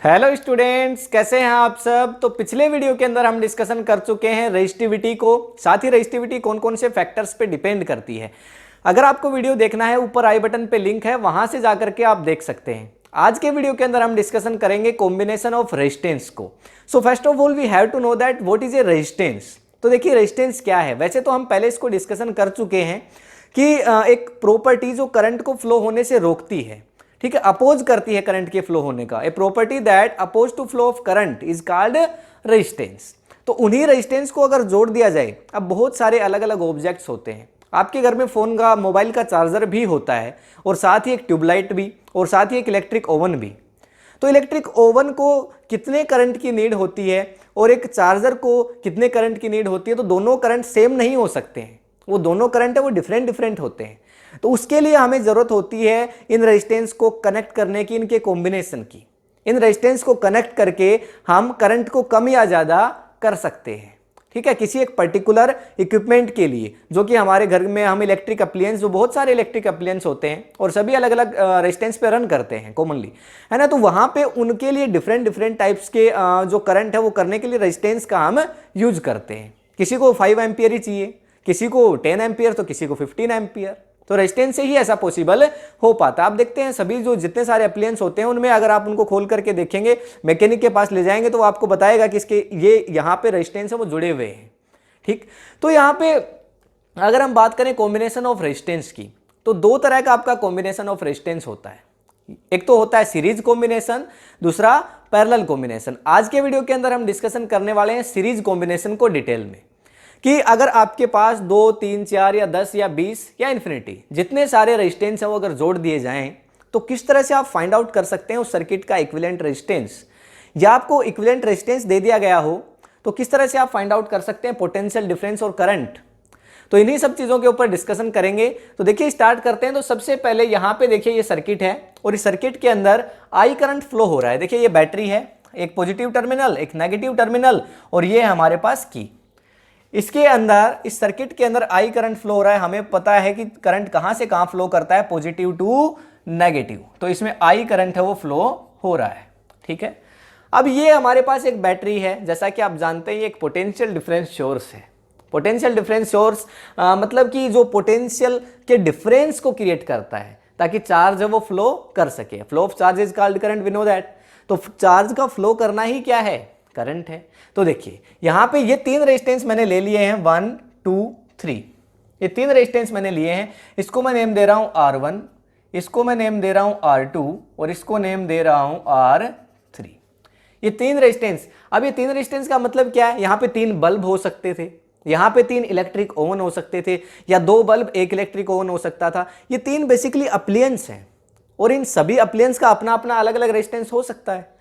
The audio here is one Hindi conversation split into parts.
हेलो स्टूडेंट्स, कैसे हैं आप सब। तो पिछले वीडियो के अंदर हम डिस्कशन कर चुके हैं रेजिस्टिविटी को। साथ ही रेजिस्टिविटी कौन कौन से फैक्टर्स पे डिपेंड करती है। अगर आपको वीडियो देखना है, ऊपर आई बटन पे लिंक है, वहां से जाकर के आप देख सकते हैं। आज के वीडियो के अंदर हम डिस्कशन करेंगे कॉम्बिनेशन ऑफ रेजिस्टेंस को। So first of all we have to know that what is a resistance. तो देखिए रेजिस्टेंस क्या है। वैसे तो हम पहले इसको डिस्कशन कर चुके हैं कि एक प्रॉपर्टी जो करंट को फ्लो होने से रोकती है, ठीक है, अपोज करती है करंट के फ्लो होने का। A property that oppose to flow of current is called resistance. तो उन्हीं रेजिस्टेंस को अगर जोड़ दिया जाए, अब बहुत सारे अलग अलग ऑब्जेक्ट्स होते हैं। आपके घर में फोन का, मोबाइल का चार्जर भी होता है, और साथ ही एक ट्यूबलाइट भी, और साथ ही एक इलेक्ट्रिक ओवन भी। तो इलेक्ट्रिक ओवन को कितने करंट की नीड होती है और एक चार्जर को कितने करंट की नीड होती है, तो दोनों करंट सेम नहीं हो सकते हैं। वो दोनों करंट है वो डिफरेंट डिफरेंट होते हैं। तो उसके लिए हमें जरूरत होती है इन रेजिस्टेंस को कनेक्ट करने की, इनके कॉम्बिनेशन की। इन रेजिस्टेंस को कनेक्ट करके हम करंट को कम या ज्यादा कर सकते हैं, ठीक है, किसी एक पर्टिकुलर इक्विपमेंट के लिए, जो कि हमारे घर में हम इलेक्ट्रिक अप्लायंस, जो बहुत सारे इलेक्ट्रिक अप्लायंस होते हैं और सभी अलग अलग रेजिस्टेंस पे रन करते हैं कॉमनली, है ना। तो वहां पे उनके लिए डिफरेंट डिफरेंट टाइप्स के जो करंट है वो करने के लिए रेजिस्टेंस का हम यूज करते हैं। किसी को 5 एम्पियर ही चाहिए, किसी को 10 एम्पियर, तो किसी को 15 एम्पियर। तो रेजिस्टेंस से ही ऐसा पॉसिबल हो पाता। आप देखते हैं सभी जो जितने सारे अप्लायंस होते हैं उनमें अगर आप उनको खोल करके देखेंगे, मैकेनिक के पास ले जाएंगे तो वो आपको बताएगा कि इसके ये यहाँ पे रेजिस्टेंस है वो जुड़े हुए हैं, ठीक। तो यहाँ पे अगर हम बात करें कॉम्बिनेशन ऑफ रेजिस्टेंस की, तो दो तरह का आपका कॉम्बिनेशन ऑफ रेजिस्टेंस होता है। एक तो होता है सीरीज कॉम्बिनेशन, दूसरा पैरेलल कॉम्बिनेशन। आज के वीडियो के अंदर हम डिस्कशन करने वाले हैं सीरीज कॉम्बिनेशन को डिटेल में, कि अगर आपके पास 2, 3, 4 या 10 या 20 या इन्फिनिटी जितने सारे रेजिस्टेंस हैं वो अगर जोड़ दिए जाएं, तो किस तरह से आप फाइंड आउट कर सकते हैं उस सर्किट का इक्विवेलेंट रेजिस्टेंस। या आपको इक्विवेलेंट रेजिस्टेंस दे दिया गया हो तो किस तरह से आप फाइंड आउट कर सकते हैं पोटेंशियल डिफरेंस और करंट। तो इन्हीं सब चीजों के ऊपर डिस्कशन करेंगे। तो देखिए स्टार्ट करते हैं। तो सबसे पहले यहां पे देखिए ये सर्किट है और इस सर्किट के अंदर आई करंट फ्लो हो रहा है। देखिए ये बैटरी है, एक पॉजिटिव टर्मिनल, एक नेगेटिव टर्मिनल, और ये हमारे पास की। इसके अंदर, इस सर्किट के अंदर आई करंट फ्लो हो रहा है। हमें पता है कि करंट कहां से कहां फ्लो करता है, पॉजिटिव टू नेगेटिव। तो इसमें आई करंट है वो फ्लो हो रहा है, ठीक है। अब ये हमारे पास एक बैटरी है, जैसा कि आप जानते हैं ये एक पोटेंशियल डिफरेंस सोर्स है। पोटेंशियल डिफरेंस सोर्स मतलब कि जो पोटेंशियल के डिफरेंस को क्रिएट करता है ताकि चार्ज है वो फ्लो कर सके। Flow of charge is called current, we know that. तो चार्ज का फ्लो करना ही क्या है, करंट है। तो देखिए यहां पे ये 3 रेजिस्टेंस मैंने ले लिए हैं, 1, 2, 3। ये 3 रेजिस्टेंस मैंने लिए हैं। इसको मैं नेम दे रहा हूं R1, इसको मैं नेम दे रहा हूं R2, और इसको नेम दे रहा हूं R3। ये 3 रेजिस्टेंस। अब ये 3 रेजिस्टेंस का मतलब क्या है, यहां पे 3 बल्ब हो सकते थे, यहां पे 3 इलेक्ट्रिक ओवन हो सकते थे, या 2 बल्ब 1 इलेक्ट्रिक ओवन हो सकता था। ये 3 बेसिकली अप्लायंस हैं और इन सभी अप्लायंस का अपना अपना अलग अलग रेजिस्टेंस हो सकता है।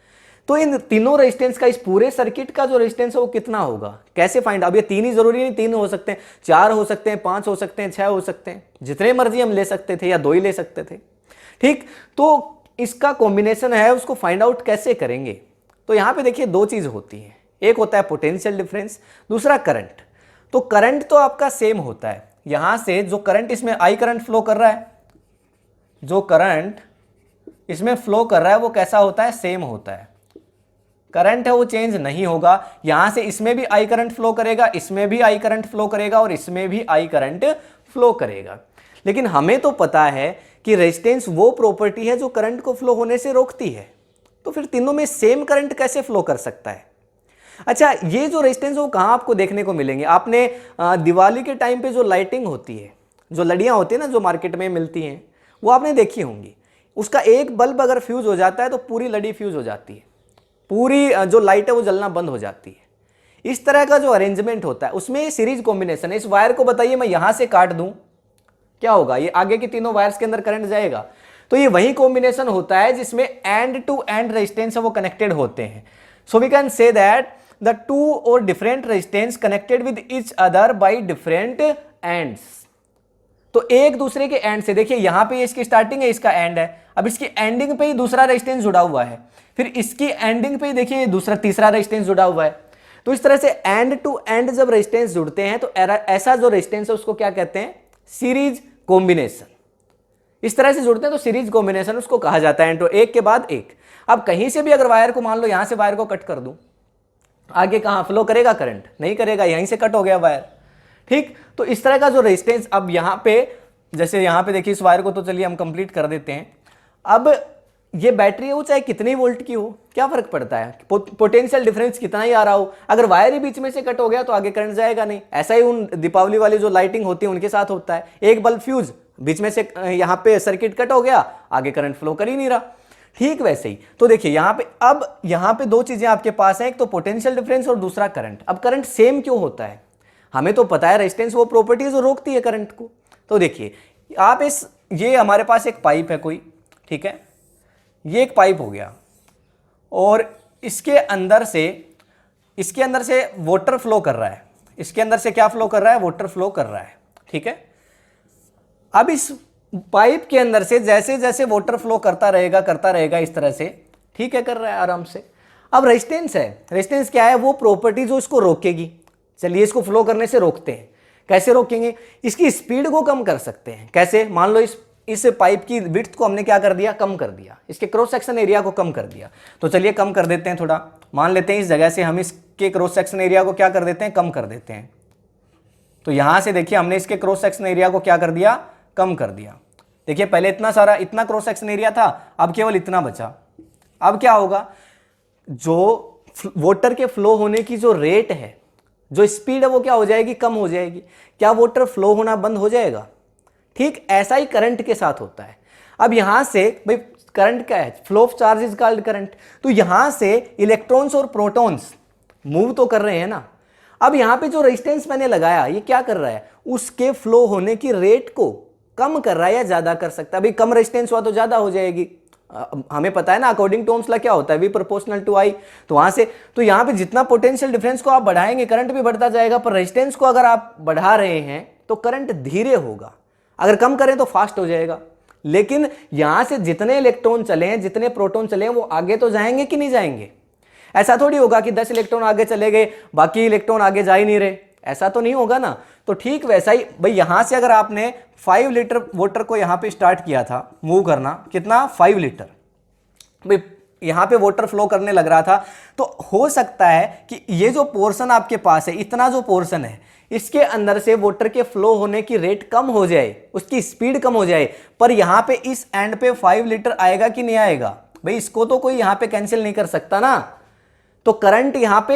तो इन तीनों रेजिस्टेंस का, इस पूरे सर्किट का जो रेजिस्टेंस है वो कितना होगा, कैसे फाइंड। अब ये 3 ही जरूरी नहीं, 3 हो सकते हैं, 4 हो सकते हैं, 5 हो सकते हैं, 6 हो सकते हैं, जितने मर्जी हम ले सकते थे, या 2 ही ले सकते थे, ठीक। तो इसका कॉम्बिनेशन है, उसको फाइंड आउट कैसे करेंगे। तो यहां पे देखिए 2 चीज होती है, एक होता है पोटेंशियल डिफरेंस, दूसरा करंट। तो करंट तो आपका सेम होता है। यहां से जो करंट इसमें आई करंट फ्लो कर रहा है, जो करंट इसमें फ्लो कर रहा है वो कैसा होता है, सेम होता है। करंट है वो चेंज नहीं होगा। यहां से इसमें भी आई करंट फ्लो करेगा, इसमें भी आई करंट फ्लो करेगा, और इसमें भी आई करंट फ्लो करेगा। लेकिन हमें तो पता है कि रेजिस्टेंस वो प्रॉपर्टी है जो करंट को फ्लो होने से रोकती है। तो फिर तीनों में सेम करंट कैसे फ्लो कर सकता है। अच्छा, ये जो रेजिस्टेंस वो कहां आपको देखने को मिलेंगे। आपने दिवाली के टाइम पे जो लाइटिंग होती है, जो लड़ियां होती है ना, जो मार्केट में मिलती हैं, वो आपने देखी होंगी। उसका एक बल्ब अगर फ्यूज हो जाता है तो पूरी लड़ी फ्यूज हो जाती है, पूरी जो लाइट है वो जलना बंद हो जाती है। इस तरह का जो अरेंजमेंट होता है उसमें सीरीज कॉम्बिनेशन है। इस वायर को बताइए मैं यहां से काट दूं, क्या होगा, ये आगे की तीनों वायर्स के अंदर करंट जाएगा। तो ये वही कॉम्बिनेशन होता है जिसमें एंड टू एंड रेजिस्टेंस वो कनेक्टेड होते हैं। So we can say that the 2 और different resistance connected with each other by different ends. तो एक दूसरे के एंड से, देखिए यहां पे इसकी स्टार्टिंग है, इसका एंड है। अब इसकी एंडिंग पे ही दूसरा रेजिस्टेंस जुड़ा हुआ है, फिर इसकी एंडिंग पे ही देखिए दूसरा तीसरा रेजिस्टेंस जुड़ा हुआ है। तो इस तरह से एंड टू एंड जब रेजिस्टेंस जुड़ते हैं तो ऐसा जो रेजिस्टेंस है उसको क्या कहते हैं, सीरीज कॉम्बिनेशन। इस तरह से जुड़ते हैं तो सीरीज कॉम्बिनेशन उसको कहा जाता है, तो एक के बाद एक। अब कहीं से भी अगर वायर को, मान लो यहां से वायर को कट कर दूं, आगे कहां फ्लो करेगा करंट? नहीं करेगा, यहीं से कट हो गया वायर। ठीक, तो इस तरह का जो रेजिस्टेंस, अब यहां पे जैसे यहां पे देखिए इस वायर को तो चलिए हम कंप्लीट कर देते हैं। अब ये बैटरी हो चाहे कितनी वोल्ट की हो, क्या फर्क पड़ता है, पोटेंशियल डिफरेंस कितना ही आ रहा हो, अगर वायर ही बीच में से कट हो गया तो आगे करंट जाएगा नहीं। ऐसा ही उन दीपावली वाली जो लाइटिंग होती है उनके साथ होता है, एक बल्ब फ्यूज, बीच में से यहाँ पे सर्किट कट हो गया, आगे करंट फ्लो कर ही नहीं रहा। ठीक वैसे ही तो देखिए यहाँ पे, अब यहाँ पे दो चीजें आपके पास हैं, एक तो पोटेंशियल डिफरेंस और दूसरा करंट। अब करंट सेम क्यों होता है, हमें तो पता है रेजिस्टेंस वो प्रॉपर्टी जो रोकती है करंट को। तो देखिए आप ये हमारे पास एक पाइप है कोई, ठीक है, ये एक पाइप हो गया और इसके अंदर से वाटर फ्लो कर रहा है, इसके अंदर से क्या फ्लो कर रहा है, वाटर फ्लो कर रहा है। ठीक है, अब इस पाइप के अंदर से जैसे जैसे वाटर फ्लो करता रहेगा इस तरह से, ठीक है, कर रहा है आराम से। अब रेजिस्टेंस है, रेजिस्टेंस क्या है, वो प्रॉपर्टी जो इसको रोकेगी। चलिए इसको फ्लो करने से रोकते हैं, कैसे रोकेंगे, इसकी स्पीड को कम कर सकते हैं। कैसे, मान लो इस पाइप की विड्थ को हमने क्या कर दिया, कम कर दिया, इसके क्रॉस सेक्शन एरिया को कम कर दिया। तो चलिए कम कर देते हैं थोड़ा, मान लेते हैं इस जगह से हम इसके क्रॉस सेक्शन एरिया को क्या कर देते हैं, कम कर देते हैं। तो यहां से देखिए हमने इसके क्रॉस सेक्शन एरिया को क्या कर दिया, कम कर दिया। देखिए पहले इतना क्रॉस सेक्शन एरिया था, अब केवल इतना बचा। अब क्या होगा, जो वाटर के फ्लो होने की जो रेट है, जो स्पीड है, वो क्या हो जाएगी, कम हो जाएगी। क्या वाटर फ्लो होना बंद हो जाएगा? ठीक ऐसा ही करंट के साथ होता है। अब यहां से भाई करंट क्या है, flow of charge is called current. तो यहां से इलेक्ट्रॉन्स और प्रोटॉन्स मूव तो कर रहे हैं ना। अब यहां पे जो रेजिस्टेंस मैंने लगाया, ये क्या कर रहा है, उसके फ्लो होने की रेट को कम कर रहा है या ज्यादा कर सकता है। भाई कम रेजिस्टेंस हुआ तो ज्यादा हो जाएगी, हमें पता है ना, अकॉर्डिंग टू ओम्स लॉ क्या होता है, V प्रोपोर्शनल टू I। तो वहां से, तो यहां पे जितना पोटेंशियल डिफरेंस को आप बढ़ाएंगे करंट भी बढ़ता जाएगा, पर रेजिस्टेंस को अगर आप बढ़ा रहे हैं तो करंट धीरे होगा, अगर कम करें तो फास्ट हो जाएगा। लेकिन यहां से जितने इलेक्ट्रॉन चले हैं, जितने प्रोटॉन चले हैं, वो आगे तो जाएंगे कि नहीं जाएंगे। ऐसा थोड़ी होगा कि 10 इलेक्ट्रॉन आगे चले गए, बाकी इलेक्ट्रॉन आगे जा ही नहीं रहे, ऐसा तो नहीं होगा ना। तो ठीक वैसा ही भाई यहां से अगर आपने 5 लीटर वाटर को यहां पे स्टार्ट किया था मूव करना, कितना, 5 लीटर, भाई यहां पे वाटर फ्लो करने लग रहा था, तो हो सकता है कि ये जो पोर्शन आपके पास है, इतना जो पोर्शन है, इसके अंदर से वाटर के फ्लो होने की रेट कम हो जाए, उसकी स्पीड कम हो जाए, पर यहां पे इस एंड पे 5 लीटर आएगा कि नहीं आएगा। भाई इसको तो कोई यहां पे कैंसिल नहीं कर सकता ना। तो करंट यहां पे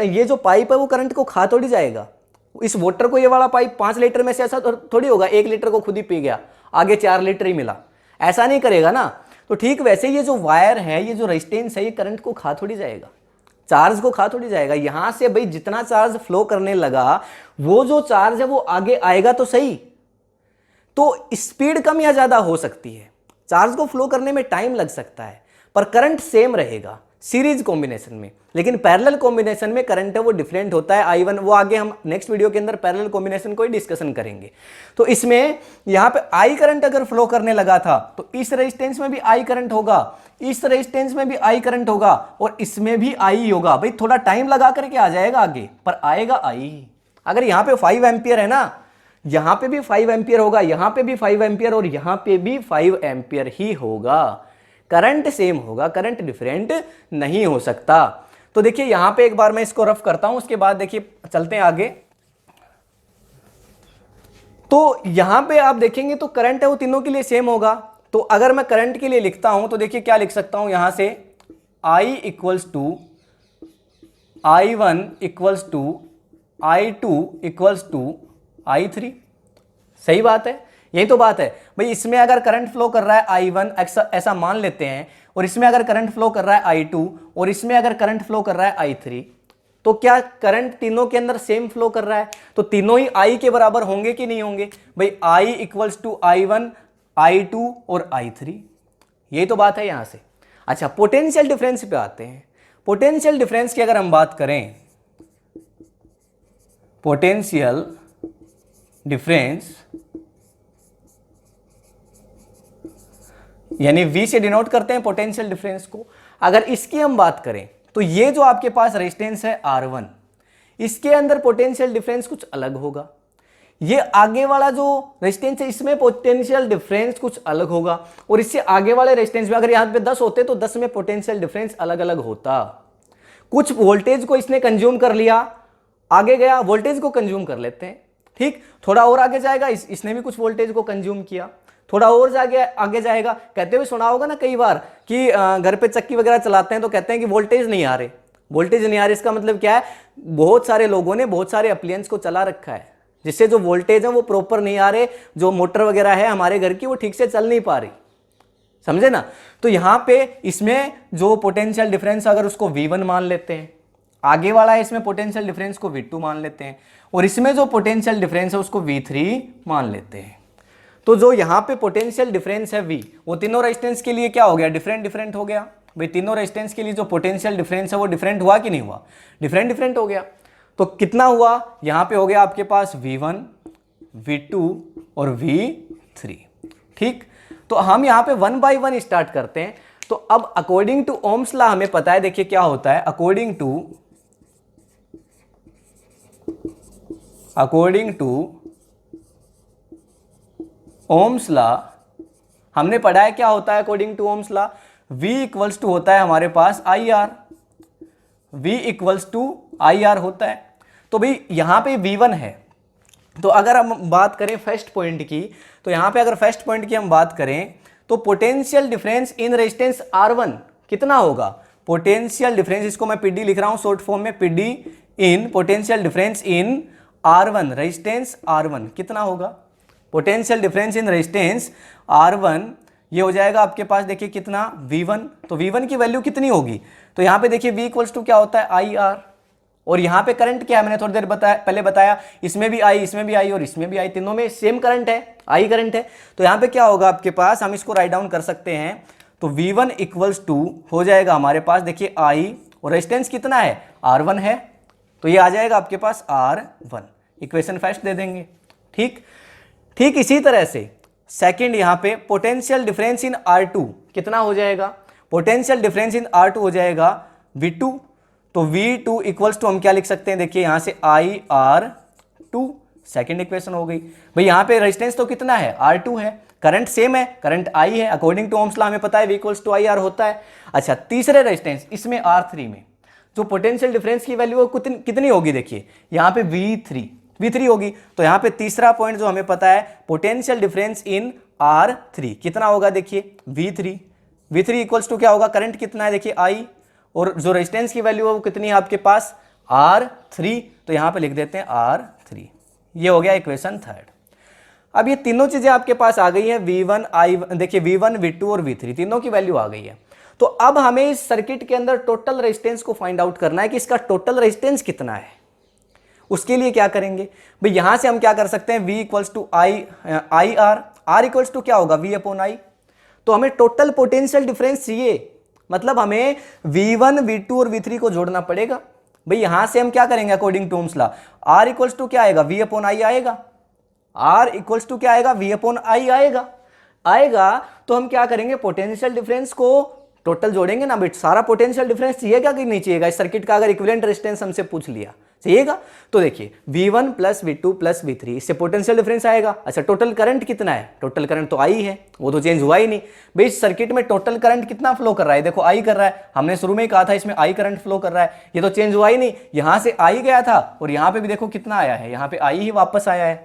ये जो पाइप है वो करंट को खा थोड़ी जाएगा। इस वाटर को, ये वाला पाइप 5 लीटर में से ऐसा थोड़ी होगा 1 लीटर को खुद ही पी गया, आगे 4 लीटर ही मिला, ऐसा नहीं करेगा ना। तो ठीक वैसे ये जो वायर है, ये जो रेजिस्टेंस है, ये करंट को खा थोड़ी जाएगा, चार्ज को खा थोड़ी जाएगा। यहां से भाई जितना चार्ज फ्लो करने लगा, वो जो चार्ज है वो आगे आएगा तो सही। तो स्पीड कम या ज्यादा हो सकती है, चार्ज को फ्लो करने में टाइम लग सकता है, पर करंट सेम रहेगा सीरीज कॉम्बिनेशन में। लेकिन पैरेलल कॉम्बिनेशन में करंट है वो डिफरेंट होता है, I1, वो आगे हम नेक्स्ट वीडियो के अंदर पैरेलल कॉम्बिनेशन को ही डिस्कशन करेंगे। तो इसमें यहां पे I करंट अगर फ्लो करने लगा था, तो इस रेजिस्टेंस में भी I करंट होगा, इस रेजिस्टेंस में भी I करंट होगा, और इसमें भी I होगा। भाई थोड़ा टाइम लगा करके आ जाएगा आगे, पर आएगा I। अगर यहां पे 5 एम्पियर है ना, यहां पे भी 5 एम्पियर होगा, यहां पे भी 5 एम्पियर, और यहां पे भी 5 एम्पियर ही होगा। करंट सेम होगा, करंट डिफरेंट नहीं हो सकता। तो देखिए यहां पे एक बार मैं इसको रफ करता हूं, उसके बाद देखिए चलते हैं आगे। तो यहां पे आप देखेंगे तो करंट है वो तीनों के लिए सेम होगा। तो अगर मैं करंट के लिए लिखता हूं तो देखिए क्या लिख सकता हूं, यहां से I equals to I1 equals to I2 equals to I3। सही बात है, यही तो बात है भाई। इसमें अगर करंट फ्लो कर रहा है I1 ऐसा मान लेते हैं, और इसमें अगर करंट फ्लो कर रहा है I2, और इसमें अगर करंट फ्लो कर रहा है I3, तो क्या करंट तीनों के अंदर सेम फ्लो कर रहा है? तो तीनों ही I के बराबर होंगे कि नहीं होंगे? भाई I equals to I1, I2 और I3, यही तो बात है यहां से। अच्छा, पोटेंशियल डिफरेंस पे आते हैं। पोटेंशियल डिफरेंस की अगर हम बात करें, पोटेंशियल डिफरेंस यानी V से डिनोट करते हैं पोटेंशियल डिफरेंस को। अगर इसकी हम बात करें तो ये जो आपके पास रेजिस्टेंस है R1, इसके अंदर पोटेंशियल डिफरेंस कुछ अलग होगा। ये आगे वाला जो रेजिस्टेंस है इसमें पोटेंशियल डिफरेंस कुछ अलग होगा, और इससे आगे वाले रेजिस्टेंस में अगर यहाँ पे 10 होते तो 10 में पोटेंशियल डिफरेंस अलग अलग होता। कुछ वोल्टेज को इसने कंज्यूम कर लिया, आगे गया वोल्टेज को कंज्यूम कर लेते हैं, ठीक। थोड़ा और आगे जाएगा, इसने भी कुछ वोल्टेज को कंज्यूम किया, थोड़ा और आगे जाएगा। कहते हुए सुना होगा ना कई बार कि घर पे चक्की वगैरह चलाते हैं तो कहते हैं कि वोल्टेज नहीं आ रहे, वोल्टेज नहीं आ रहे। इसका मतलब क्या है, बहुत सारे लोगों ने बहुत सारे अप्लायंस को चला रखा है जिससे जो वोल्टेज है वो प्रॉपर नहीं आ रहे, जो मोटर वगैरह है हमारे घर की वो ठीक से चल नहीं पा रही, समझे ना। तो यहां पे इसमें जो पोटेंशियल डिफरेंस अगर उसको V1 मान लेते हैं, आगे वाला है इसमें पोटेंशियल डिफरेंस को V2 मान लेते हैं, और इसमें जो पोटेंशियल डिफरेंस है उसको V3 मान लेते हैं। तो जो यहाँ पे पोटेंशियल डिफरेंस है V, वो तीनों रेजिस्टेंस के लिए क्या हो गया, डिफरेंट हो गया। भाई तीनों रेजिस्टेंस के लिए जो पोटेंशियल डिफरेंस है वो डिफरेंट हुआ कि नहीं हुआ, डिफरेंट हो गया। तो कितना हुआ, यहाँ पे हो गया आपके पास V1, V2 और V3, ठीक। तो हम यहाँ पे 1 by 1 स्टार्ट करते हैं। तो अब अकॉर्डिंग टू ओम्स लॉ हमें पता है, देखिए क्या होता है, अकॉर्डिंग टू ओम्स लॉ हमने पढ़ा है क्या होता है according to Ohm's law, V equals to होता है हमारे पास IR, V equals to IR होता है। तो भाई यहाँ पे V1 है, तो अगर हम बात करें फर्स्ट पॉइंट की, तो यहाँ पे अगर फर्स्ट पॉइंट की हम बात करें तो potential difference in resistance R1 कितना होगा, पोटेंशियल डिफरेंस, इसको मैं PD लिख रहा हूँ शॉर्ट फॉर्म में, PD in potential difference in R1, resistance R1 कितना होगा, potential difference in resistance R1 ये हो जाएगा आपके पास, देखिए कितना V1। तो V1 की वैल्यू कितनी होगी, तो यहाँ पे देखिए V इक्वल्स टू क्या होता है IR, और यहाँ पे करंट क्या है, मैंने थोड़ी देर पहले बताया, इसमें भी I, इसमें भी I और इसमें भी I, तीनों में सेम करंट है, I करंट है। तो यहाँ पे क्या होगा आपके पास, हम इसको राइट डाउन कर सकते हैं। तो V1 इक्वल्स टू हो जाएगा हमारे पास, देखिए I, और रेजिस्टेंस कितना है, R1 है, तो ये आ जाएगा आपके पास R1, इक्वेशन फर्स्ट दे देंगे, ठीक। इसी तरह से सेकंड यहाँ पे पोटेंशियल डिफरेंस इन R2 कितना हो जाएगा, पोटेंशियल डिफरेंस इन R2 हो जाएगा V2। तो V2 इक्वल्स टू हम क्या लिख सकते हैं, देखिए यहाँ से IR2, सेकंड इक्वेशन हो गई। भाई यहाँ पे रेजिस्टेंस तो कितना है, R2 है, करंट सेम है, करंट I है, अकॉर्डिंग टू ओम्स लॉ हमें पता है V इक्वल्स टू IR होता है। अच्छा, तीसरे रेजिस्टेंस इसमें R3 में जो पोटेंशियल डिफरेंस की वैल्यू कितनी होगी, देखिए यहाँ पे V3 होगी। तो यहाँ पे तीसरा पॉइंट जो हमें पता है, पोटेंशियल डिफरेंस इन R3 कितना होगा, देखिए V3 इक्वल्स टू क्या होगा, करंट कितना है, देखिए I, और जो रेजिस्टेंस की वैल्यू है वो कितनी है आपके पास R3, तो यहाँ पे लिख देते हैं R3। ये हो गया इक्वेशन थर्ड। अब ये तीनों चीजें आपके पास आ गई है, V1 I, देखिए V1 V2 और V3 तीनों की वैल्यू आ गई है। तो अब हमें इस सर्किट के अंदर टोटल रेजिस्टेंस को फाइंड आउट करना है कि इसका टोटल रेजिस्टेंस कितना है। उसके लिए क्या करेंगे भाई, यहां से हम क्या कर सकते हैं, V equals to IR, R equals to क्या होगा, V अपॉन I। तो हमें टोटल पोटेंशियल डिफरेंस चाहिए, मतलब हमें V1 V2 और V3 को जोड़ना पड़ेगा। भाई यहां से हम क्या करेंगे, according to Ohm's law, R equals to क्या आएगा, V अपॉन I आएगा, R इक्वल्स टू क्या आएगा, V अपॉन I आएगा। तो हम क्या करेंगे, पोटेंशियल डिफरेंस को टोटल जोड़ेंगे ना, बेट सारा पोटेंशियल डिफरेंस चाहिएगा कि नहीं चाहिएगा, इस सर्किट का अगर इक्विवेलेंट रेजिस्टेंस हमसे पूछ लिया, चाहिएगा। तो देखिए V1 plus V2 plus V3, इससे पोटेंशियल डिफरेंस आएगा। अच्छा, टोटल करंट कितना है, टोटल करंट तो I है, वो तो चेंज हुआ ही नहीं। भाई इस सर्किट में टोटल करंट कितना फ्लो कर रहा है, देखो I कर रहा है, हमने शुरू में ही कहा था इसमें I करंट फ्लो कर रहा है, ये तो चेंज हुआ ही नहीं। यहां से I गया था और यहां पे भी देखो कितना आया है, यहां पे I ही वापस आया है,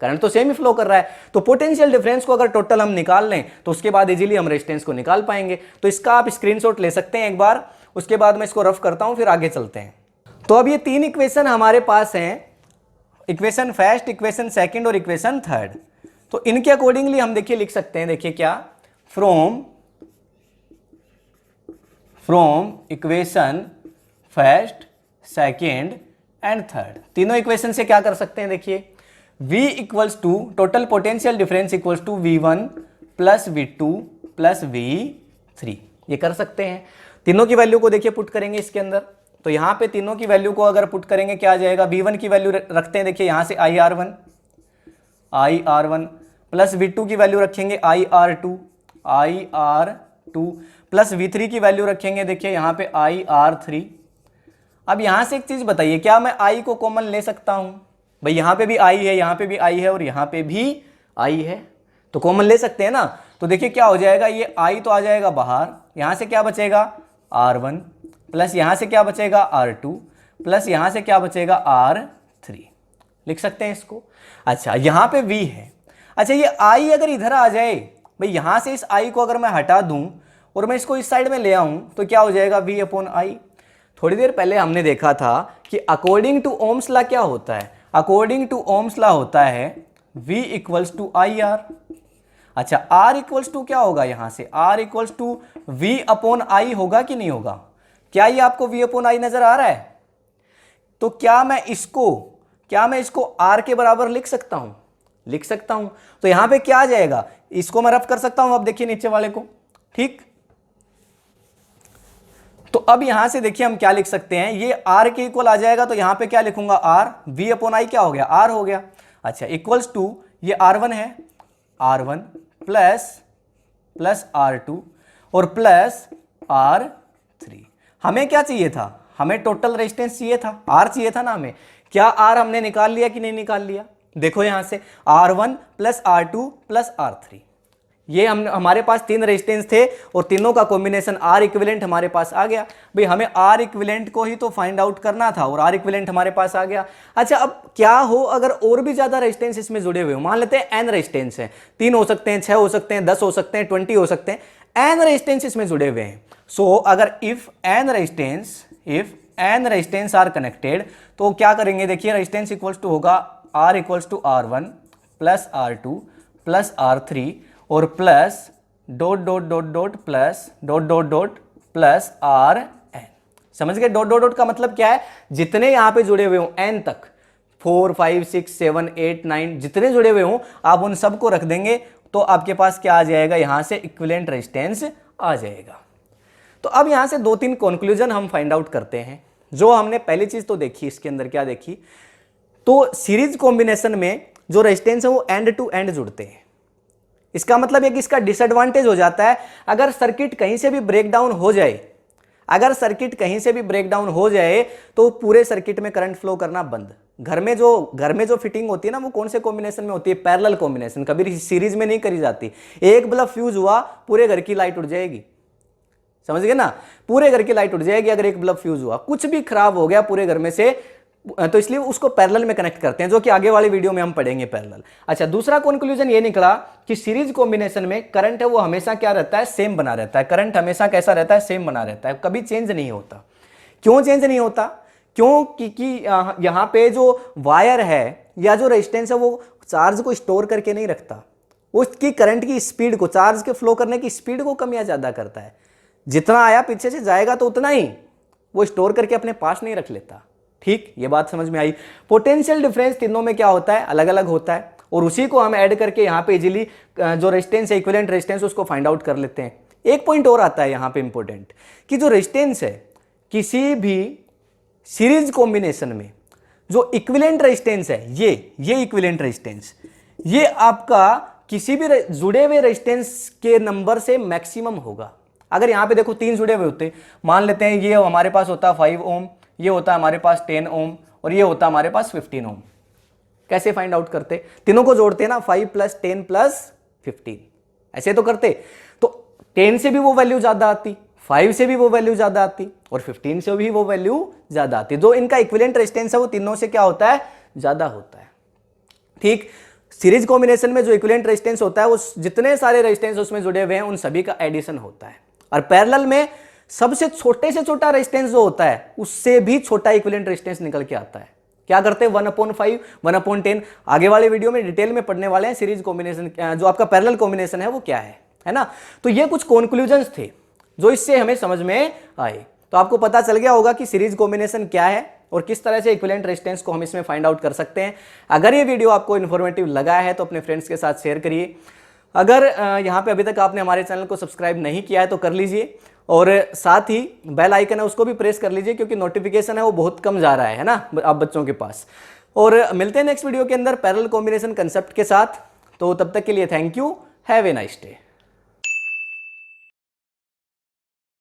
करंट तो सेम ही फ्लो कर रहा है। तो पोटेंशियल डिफरेंस को अगर टोटल हम निकाल लें तो उसके बाद इजीली हम रेजिस्टेंस को निकाल पाएंगे। तो इसका आप स्क्रीनशॉट ले सकते हैं एक बार, उसके बाद मैं इसको रफ करता हूं, फिर आगे चलते हैं। तो अब ये तीन इक्वेशन हमारे पास हैं, इक्वेशन फर्स्ट, इक्वेशन सेकंड और इक्वेशन थर्ड। तो इनके अकॉर्डिंगली हम देखिए लिख सकते हैं, देखिए क्या, from equation first, second and third, तीनों इक्वेशन से क्या कर सकते हैं, देखिए V equals to total potential difference equals to V1 plus V2 plus V3, ये कर सकते हैं। तीनों की वैल्यू को देखिए पुट करेंगे इसके अंदर, तो यहाँ पे तीनों की वैल्यू को अगर पुट करेंगे क्या आ जाएगा, V1 की वैल्यू रखते हैं, देखिए यहाँ से IR1 प्लस V2 की वैल्यू रखेंगे IR2 प्लस V3 की वैल्यू रखेंगे, देखिए यहाँ पे IR3। अब यहाँ से एक चीज बताइए, क्या मैं I को कॉमन ले सकता हूँ, भाई यहाँ पे भी i है, यहाँ पे भी i है और यहाँ पे भी i है, तो कॉमन ले सकते हैं ना। तो देखिए क्या हो जाएगा, ये i तो आ जाएगा बाहर, यहाँ से क्या बचेगा r1 प्लस यहाँ से क्या बचेगा r2 प्लस यहाँ से क्या बचेगा r3, लिख सकते हैं इसको। अच्छा यहाँ पे v है। अच्छा ये i अगर इधर आ जाए, भाई यहाँ से इस i को अगर मैं हटा दूं और मैं इसको इस साइड में ले आऊं तो क्या हो जाएगा v अपॉन आई। थोड़ी देर पहले हमने देखा था कि अकॉर्डिंग टू ओम्स लॉ क्या होता है, अकॉर्डिंग टू ओम्स लॉ होता है v equals to I R. अच्छा r इक्वल्स टू क्या होगा, यहां से r equals to v upon I होगा कि नहीं होगा। क्या ये आपको v अपॉन आई नजर आ रहा है। तो क्या मैं इसको r के बराबर लिख सकता हूं, लिख सकता हूं। तो यहां पे क्या आ जाएगा, इसको मैं रफ कर सकता हूं। अब देखिए नीचे वाले को, ठीक। तो अब यहां से देखिए हम क्या लिख सकते हैं, ये r के इक्वल आ जाएगा तो यहां पे क्या लिखूंगा r, v अपॉन आई क्या हो गया r हो गया। अच्छा इक्वल्स टू ये r1 है, r1 प्लस r2 और प्लस r3। हमें क्या चाहिए था, हमें टोटल रेजिस्टेंस चाहिए था, r चाहिए था ना हमें। क्या r हमने निकाल लिया कि नहीं निकाल लिया। देखो यहां से r1 plus r2 plus r3, ये हमारे पास तीन रेजिस्टेंस थे और तीनों का कॉम्बिनेशन R इक्विवेलेंट हमारे पास आ गया। भाई हमें R इक्विवेलेंट को ही तो फाइंड आउट करना था और R इक्विवेलेंट हमारे पास आ गया। अच्छा अब क्या हो अगर और भी ज्यादा रेजिस्टेंस इसमें जुड़े हुए हो, मान लेते हैं n रेजिस्टेंस है, 3 हो सकते हैं, 6 हो सकते हैं, 10 हो सकते हैं, 20 हो सकते हैं, n रेजिस्टेंस इसमें जुड़े हुए हैं। सो अगर if n resistance are connected तो क्या करेंगे, देखिए रेजिस्टेंस इक्वल्स टू होगा R equals to R1 plus R2 plus R3 और plus dot dot dot dot plus dot dot dot plus R n. समझ गए, डॉट डॉट डॉट का मतलब क्या है, जितने यहां पे जुड़े हुए हो n तक, 4 5 6 7 8 9 जितने जुड़े हुए हो आप उन सबको रख देंगे तो आपके पास क्या आ जाएगा, यहां से इक्विवेलेंट रेजिस्टेंस आ जाएगा। तो अब यहां से 2-3 कंक्लूजन हम फाइंड आउट करते हैं। जो हमने पहली चीज तो देखी, इसके अंदर क्या देखी, तो सीरीज कॉम्बिनेशन में जो रेजिस्टेंस है वो एंड टू एंड जुड़ते हैं। इसका मतलब है कि इसका डिसएडवांटेज हो जाता है अगर सर्किट कहीं से भी ब्रेकडाउन हो जाए, अगर सर्किट कहीं से भी ब्रेकडाउन हो जाए तो पूरे सर्किट में करंट फ्लो करना बंद। घर में जो फिटिंग होती है ना वो कौन से कॉम्बिनेशन में होती है, पैरेलल कॉम्बिनेशन, कभी सीरीज में नहीं करी जाती। एक बल्ब फ्यूज हुआ पूरे घर की लाइट उड़ जाएगी, समझ गए ना, पूरे घर की लाइट उड़ जाएगी अगर एक बल्ब फ्यूज हुआ, कुछ भी खराब हो गया पूरे घर में से, तो इसलिए उसको पैरेलल में कनेक्ट करते हैं, जो कि आगे वाले वीडियो में हम पढ़ेंगे पैरेलल। अच्छा दूसरा कंक्लूजन ये निकला कि सीरीज कॉम्बिनेशन में करंट है वो हमेशा क्या रहता है, सेम बना रहता है। करंट हमेशा कैसा रहता है, सेम बना रहता है, कभी चेंज नहीं होता। क्यों चेंज नहीं होता, क्योंकि यहाँ पे जो वायर है या जो रेजिस्टेंस है वो चार्ज को स्टोर करके नहीं रखता, उसकी करंट की स्पीड को, चार्ज के फ्लो करने की स्पीड को कम या ज्यादा करता है। जितना आया पीछे से जाएगा तो उतना ही, वो स्टोर करके अपने पास नहीं रख लेता। ठीक, ये बात समझ में आई। पोटेंशियल डिफरेंस तीनों में क्या होता है, अलग अलग होता है और उसी को हम ऐड करके यहाँ पे इजीली जो रेजिस्टेंस है, इक्विवेलेंट रेजिस्टेंस, उसको फाइंड आउट कर लेते हैं। एक पॉइंट और आता है यहाँ पे इंपॉर्टेंट कि जो रेजिस्टेंस है किसी भी सीरीज कॉम्बिनेशन में, जो इक्विवेलेंट रेजिस्टेंस है, ये इक्विवेलेंट रेजिस्टेंस, ये आपका किसी भी जुड़े हुए रेजिस्टेंस के नंबर से मैक्सिमम होगा। अगर यहाँ पे देखो 3 जुड़े हुए होते, मान लेते हैं ये हमारे पास होता है 5 ओम, ये होता है हमारे पास 10 ओम और ये होता है हमारे पास 15 ओम। कैसे फाइंड आउट करते, तीनों को जोड़ते हैं ना, 5 + 10 + 15, ऐसे तो करते। तो 10 से भी वो वैल्यू ज्यादा आती, 5 से भी वो वैल्यू ज्यादा आती और 15 से भी वो वैल्यू ज्यादा आती। जो इनका इक्विवेलेंट रेजिस्टेंस है वो तीनों से क्या होता है, ज्यादा होता है। ठीक, सीरीज कॉम्बिनेशन में जो इक्विवेलेंट रेजिस्टेंस होता है वो जितने सारे रेजिस्टेंस उसमें जुड़े हुए हैं उन सभी का एडिशन होता है। और पैरेलल में सबसे छोटे से छोटा रेजिस्टेंस जो होता है उससे भी छोटा इक्विवेलेंट रेजिस्टेंस निकल के आता है। क्या करते हैं, 1/5, 1/10, आगे वाले वीडियो में डिटेल में पढ़ने वाले हैं। सीरीज कॉम्बिनेशन जो आपका पैरेलल कॉम्बिनेशन है वो क्या है ना। तो ये कुछ कंक्लूजन्स थे जो इससे हमें समझ में आए। तो आपको पता चल गया होगा कि सीरीज कॉम्बिनेशन क्या है और किस तरह से इक्विवेलेंट रेजिस्टेंस को हम इसमें फाइंड आउट कर सकते हैं। अगर ये वीडियो आपको इन्फॉर्मेटिव लगा है तो अपने फ्रेंड्स के साथ शेयर करिए। अगर यहाँ पे अभी तक आपने हमारे चैनल को सब्सक्राइब नहीं किया है तो कर लीजिए और साथ ही बेल आइकन है उसको भी प्रेस कर लीजिए, क्योंकि नोटिफिकेशन है वो बहुत कम जा रहा है ना आप बच्चों के पास। और मिलते हैं नेक्स्ट वीडियो के अंदर पैरेलल कॉम्बिनेशन कंसेप्ट के साथ। तो तब तक के लिए thank you, have a nice day.